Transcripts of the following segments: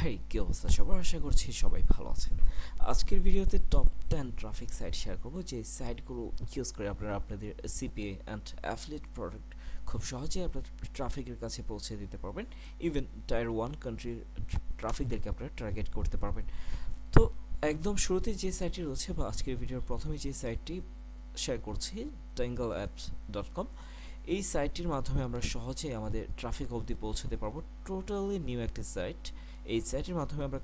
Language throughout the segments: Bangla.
হেই, কি অবস্থা সবার? আশা করছি সবাই ভালো আছেন। আজকের ভিডিওতে টপ 10 ট্রাফিক সাইট শেয়ার করবো, যে সাইটগুলো ইউজ করে আপনারা আপনাদের সিপিএ অ্যান্ড অ্যাফিলিয়েট প্রোডাক্ট খুব সহজেই আপনার ট্রাফিকের কাছে পৌঁছে দিতে পারবেন। ইভেন টায়ার 1 কান্ট্রির ট্রাফিকদেরকে আপনারা টার্গেট করতে পারবেন। তো একদম শুরুতে যে সাইটটি রয়েছে, বা আজকের ভিডিওর প্রথমে যে সাইটটি শেয়ার করছি, tangleapps.com, এই সাইটটির মাধ্যমে আমরা সহজেই আমাদের ট্রাফিক অবধি পৌঁছাতে পারবো। টোটালি নিউ একটি সাইট। এই সাইটের মাধ্যমে আমরা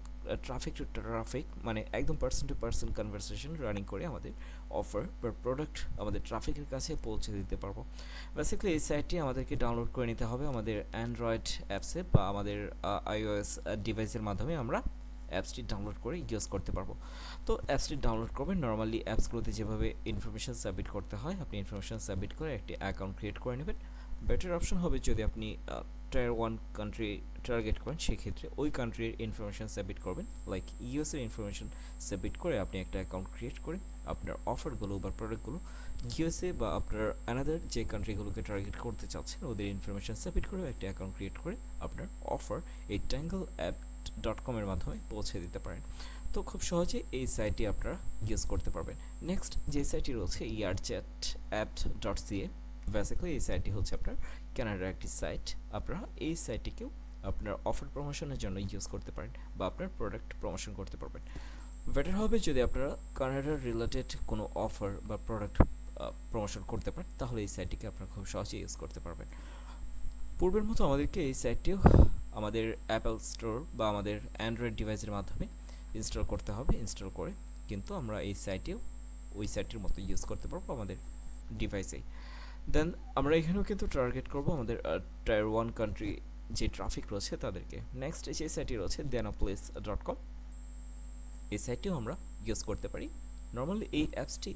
ট্রাফিক টু ট্রাফিক, মানে একদম person to person conversation running করে আমাদের অফার বা প্রোডাক্ট আমাদের ট্রাফিকের কাছে পৌঁছে দিতে পারবো। বেসিক্যালি এই সাইটটি আমাদেরকে ডাউনলোড করে নিতে হবে আমাদের অ্যান্ড্রয়েড অ্যাপসে বা আমাদের আইওএস ডিভাইসের মাধ্যমে আমরা অ্যাপসটি ডাউনলোড করে ইউজ করতে পারবো। তো অ্যাপসটি ডাউনলোড করবেন। নর্মালি অ্যাপসগুলোতে যেভাবে ইনফরমেশন সাবমিট করতে হয়, আপনি ইনফরমেশন সাবমিট করে একটি অ্যাকাউন্ট ক্রিয়েট করে নেবেন। বেটার অপশন হবে যদি আপনি টায়ার 1 কান্ট্রি টার্গেট করেন, সেক্ষেত্রে ওই কান্ট্রির ইনফরমেশন সাবমিট করবেন। লাইক ইউএসের ইনফরমেশন সাবমিট করে আপনি একটা অ্যাকাউন্ট ক্রিয়েট করে আপনার অফারগুলো বা প্রোডাক্টগুলো ইউএসএ বা আপনার অ্যানাদার যে কান্ট্রিগুলোকে টার্গেট করতে চাচ্ছেন ওদের ইনফরমেশন সাবমিট করে একটা অ্যাকাউন্ট ক্রিয়েট করে আপনার অফার এই tangleapp.com এর মাধ্যমে পৌঁছে দিতে পারেন। তো খুব সহজে এই সাইটটি আপনারা ইউজ করতে পারবেন। নেক্সট যে সাইটটি রয়েছে earchat.app.ca, বেসিক্যালি এই সাইটটি হচ্ছে আপনার কানাডার একটি সাইট। আপনারা এই সাইটটিকেও আপনার অফার প্রমোশনের জন্য ইউজ করতে পারেন বা আপনার প্রোডাক্ট প্রমোশন করতে পারবেন। বেটার হবে যদি আপনারা কানাডার রিলেটেড কোনো অফার বা প্রোডাক্ট প্রমোশন করতে পারেন, তাহলে এই সাইটটিকে আপনারা খুব সহজে ইউজ করতে পারবেন। পূর্বের মতো আমাদেরকে এই সাইটটিও আমাদের অ্যাপল স্টোর বা আমাদের অ্যান্ড্রয়েড ডিভাইসের মাধ্যমে ইনস্টল করতে হবে। ইনস্টল করে কিন্তু আমরা এই সাইটেও ওই সাইটটির মতো ইউজ করতে পারবো আমাদের ডিভাইসেই। দেন আমরা এখানেও কিন্তু টার্গেট করব আমাদের টায়ার 1 কান্ট্রি যে ট্রাফিক রয়েছে তাদেরকে। নেক্সট যে সাইটটি রয়েছে denoplis.com, এই সাইটটিও আমরা ইউজ করতে পারি। নর্মালি এই অ্যাপসটি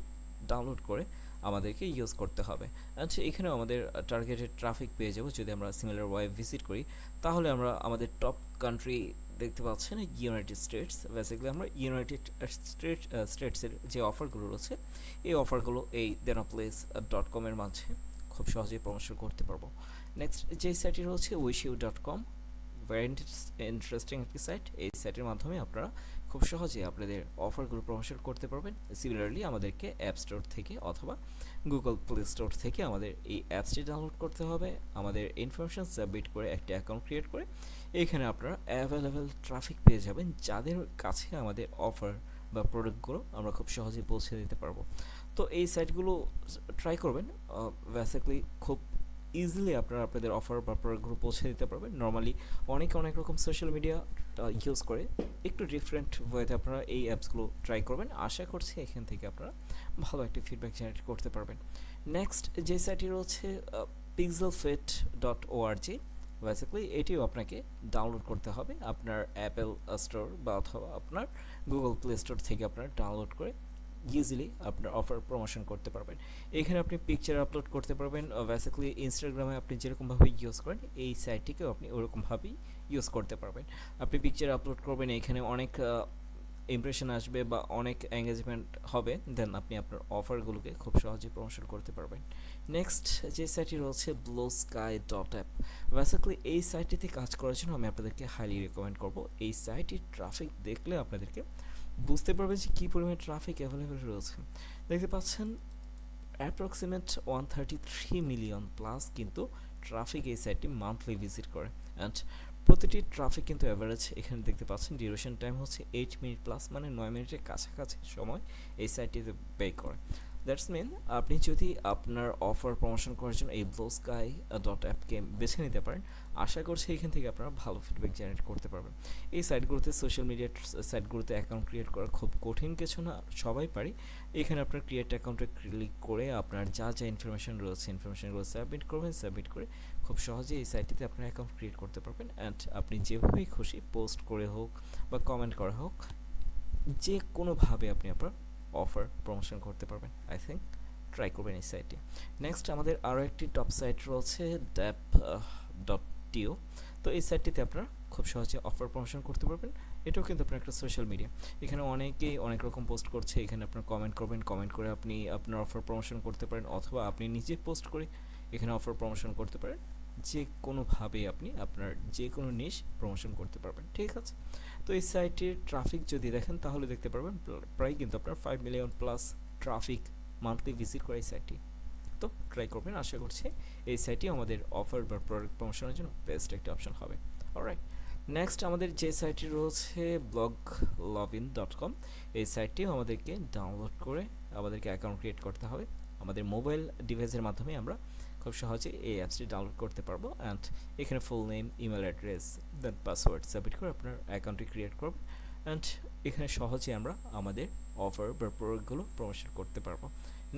ডাউনলোড করে আমাদেরকে ইউজ করতে হবে। আচ্ছা, এখানেও আমাদের টার্গেটেড ট্রাফিক পেয়ে যাব। যদি আমরা সিমিলার ওয়েব ভিজিট করি, তাহলে আমরা আমাদের টপ কান্ট্রি দেখতে পাচ্ছেন ইউনাইটেড স্টেটস। বেসিক্যালি আমরা ইউনাইটেড স্টেটসের যে অফারগুলো রয়েছে, এই অফারগুলো এই denoplis.com এর মাঝে খুব সহজেই প্রমোশন করতে পারবো। নেক্সট যে সাইটটি রয়েছে wishu.com, ভেরি ইন্টারেস্টিং একটি সাইট। এই সাইটের মাধ্যমে আপনারা খুব সহজে আপনাদের অফারগুলো প্রমোশন করতে পারবেন। সিমিলারলি আমাদেরকে অ্যাপ স্টোর থেকে অথবা গুগল প্লে স্টোর থেকে আমাদের এই অ্যাপসটি ডাউনলোড করতে হবে। আমাদের ইনফরমেশন সাবমিট করে একটা অ্যাকাউন্ট ক্রিয়েট করে এখানে আপনারা অ্যাভেলেবেল ট্রাফিক পেয়ে যাবেন, যাদের কাছে আমাদের অফার বা প্রোডাক্টগুলো আমরা খুব সহজে পৌঁছে দিতে পারবো। তো এই সাইটগুলো ট্রাই করবেন। বেসিক্যালি খুব ইজিলি আপনারা আপনাদের অফার বা প্রোডাক্টগুলো পৌঁছে দিতে পারবেন। নর্মালি অনেক রকম সোশ্যাল মিডিয়া ইউজ করে, একটু ডিফারেন্ট ওয়েতে আপনারা এই অ্যাপসগুলো ট্রাই করবেন। আশা করছি এখান থেকে আপনারা ভালো একটা ফিডব্যাক জেনারেট করতে পারবেন। নেক্সট যে সাইটটি রয়েছে pixelfit.org, বেসিক্যালি এটিও আপনাকে ডাউনলোড করতে হবে আপনার অ্যাপেল স্টোর বা অথবা আপনার গুগল প্লে স্টোর থেকে আপনারা ডাউনলোড করে ইজিলি আপনার অফার প্রমোশন করতে পারবেন। এখানে আপনি পিকচার আপলোড করতে পারবেন। বেসিক্যালি ইনস্টাগ্রামে আপনি যেরকমভাবে ইউজ করেন, এই সাইটটিকেও আপনি ওরকমভাবেই ইউজ করতে পারবেন। আপনি পিকচার আপলোড করবেন, এখানে অনেক ইমপ্রেশন আসবে বা অনেক এঙ্গেজমেন্ট হবে, দেন আপনি আপনার অফারগুলোকে খুব সহজে প্রমোশন করতে পারবেন। নেক্সট যে সাইটটি রয়েছে bluesky.app, বেসিক্যালি এই সাইটটিতে কাজ করার জন্য আমি আপনাদেরকে হাইলি রেকমেন্ড করব। এই সাইটের ট্রাফিক দেখলে আপনাদেরকে বুঝতে পারবেন যে কী পরিমাণে ট্রাফিক অ্যাভেলেবেল রয়েছে। দেখতে পাচ্ছেন অ্যাপ্রক্সিমেট 133 মিলিয়ন প্লাস কিন্তু ট্রাফিক এই সাইটটি মান্থলি ভিজিট করে। অ্যান্ড প্রতিটি ট্রাফিক কিন্তু অ্যাভারেজ এখানে দেখতে পাচ্ছেন ডিউরেশন টাইম হচ্ছে 8 মিনিট প্লাস, মানে 9 মিনিটের কাছাকাছি সময় এই সাইটটিতে ব্যয় করে। দ্যাটস মিন আপনি যদি আপনার অফার প্রমোশন করার জন্য এই bluesky.app-কে বেছে নিতে পারেন, আশা করছি এখান থেকে আপনারা ভালো ফিডব্যাক জেনারেট করতে পারবেন। এই সাইটগুলোতে, সোশ্যাল মিডিয়া সাইটগুলোতে অ্যাকাউন্ট ক্রিয়েট করা খুব কঠিন কিছু না, সবাই পারি। এখানে আপনার ক্রিয়েট অ্যাকাউন্টে ক্লিক করে আপনার যা ইনফরমেশন রয়েছে ইনফরমেশনগুলো সাবমিট করবেন। সাবমিট করে খুব সহজে এই সাইটটিতে আপনার অ্যাকাউন্ট ক্রিয়েট করতে পারবেন। অ্যান্ড আপনি যেভাবেই খুশি পোস্ট করে হোক বা কমেন্ট করা হোক, যে কোনোভাবে আপনি আপনার অফার প্রমোশন করতে পারবেন। আই থিঙ্ক ট্রাই করবেন এই সাইটটি। নেক্সট আমাদের আরও একটি টপ সাইট রয়েছে dap.to। তো এই সাইটটিতে আপনারা খুব সহজে অফার প্রমোশন করতে পারবেন। এটাও কিন্তু আপনার একটা সোশ্যাল মিডিয়া। এখানে অনেকেই অনেক রকম পোস্ট করছে, এখানে আপনার কমেন্ট করবেন, কমেন্ট করে আপনি আপনার অফার প্রমোশন করতে পারেন, অথবা আপনি নিজে পোস্ট করে এখানে অফার প্রমোশন করতে পারেন। যে কোনোভাবেই আপনি আপনার যে কোনো নিশ প্রমোশন করতে পারবেন। ঠিক আছে, তো এই সাইটের ট্রাফিক যদি দেখেন তাহলে দেখতে পারবেন প্রায় কিন্তু আপনার 5 million plus traffic monthly visit করে এই সাইটটি। তো ট্রাই করবেন, আশা করছি এই সাইটটি আমাদের অফার বা প্রোডাক্ট প্রমোশনের জন্য বেস্ট একটা অপশন হবে। অলরাইট, নেক্সট আমাদের যে সাইটটি রয়েছে bloglogin.com, এই সাইটটিও আমাদেরকে ডাউনলোড করে আমাদেরকে অ্যাকাউন্ট ক্রিয়েট করতে হবে। আমাদের মোবাইল ডিভাইসের মাধ্যমে আমরা খুব সহজে এই অ্যাপসটি ডাউনলোড করতে পারবো। অ্যান্ড এখানে ফুল নেম, ইমেল অ্যাড্রেস, দেন পাসওয়ার্ড সাবমিট করে আপনার অ্যাকাউন্টটি ক্রিয়েট করবেন। অ্যান্ড এখানে সহজে আমরা আমাদের অফার বা প্রোডাক্টগুলো প্রমোশন করতে পারবো।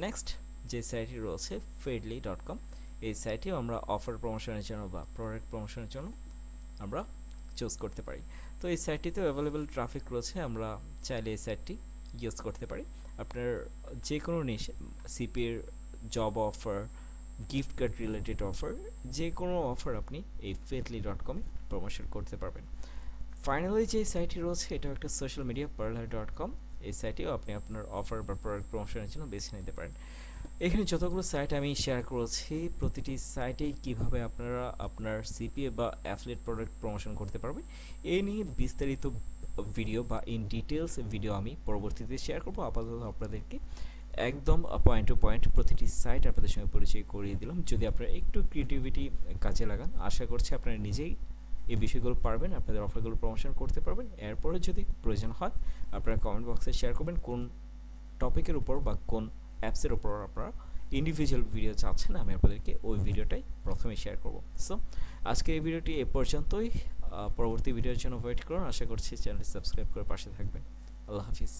নেক্সট যে সাইটটি রয়েছে feedly.com, এই সাইটেও আমরা অফার প্রমোশনের জন্য বা প্রোডাক্ট প্রমোশনের জন্য আমরা চুজ করতে পারি। তো এই সাইটটিতেও অ্যাভেলেবেল ট্রাফিক রয়েছে, আমরা চাইলে এই সাইটটি ইউজ করতে পারি। আপনার যে কোনো সিপির job offer, gift card related offer, যে কোনো অফার আপনি এই feedly.com প্রমোশন করতে পারবেন। ফাইনালি যে সাইটটি রয়েছে এটাও একটা সোশ্যাল মিডিয়া, parler.com, এই সাইটেও আপনি আপনার অফার বা প্রোডাক্ট প্রমোশনের জন্য বেছে নিতে পারেন। এখানে যতগুলো সাইট আমি শেয়ার করেছি, প্রতিটি সাইটেই কিভাবে আপনারা আপনার সিপিএ বা অ্যাফিলিয়েট প্রোডাক্ট প্রমোশন করতে পারবেন এই নিয়ে বিস্তারিত ভিডিও বা ইন ডিটেলস ভিডিও আমি পরবর্তীতে শেয়ার করবো। আপাতত আপনাদেরকে একদম পয়েন্ট টু পয়েন্ট প্রতিটি সাইট আপনাদের সঙ্গে পরিচয় করিয়ে দিলাম। যদি আপনারা একটু ক্রিয়েটিভিটি কাজে লাগান, আশা করছি আপনারা নিজেই এই বিষয়গুলো পারবেন, আপনাদের অফারগুলো প্রমোশন করতে পারবেন। এরপরে যদি প্রয়োজন হয় আপনারা কমেন্ট বক্সে শেয়ার করবেন কোন টপিকের উপর বা কোন অ্যাপসের উপর আপনারা ইন্ডিভিজুয়াল ভিডিও চাচ্ছেন, আমি আপনাদেরকে ওই ভিডিওটাই প্রথমে শেয়ার করব। সো আজকে এই ভিডিওটি এ পর্যন্তই। পরবর্তী ভিডিওর জন্য ওয়েট করুন। আশা করছি চ্যানেলটি সাবস্ক্রাইব করে পাশে থাকবেন। আল্লাহ হাফিজ।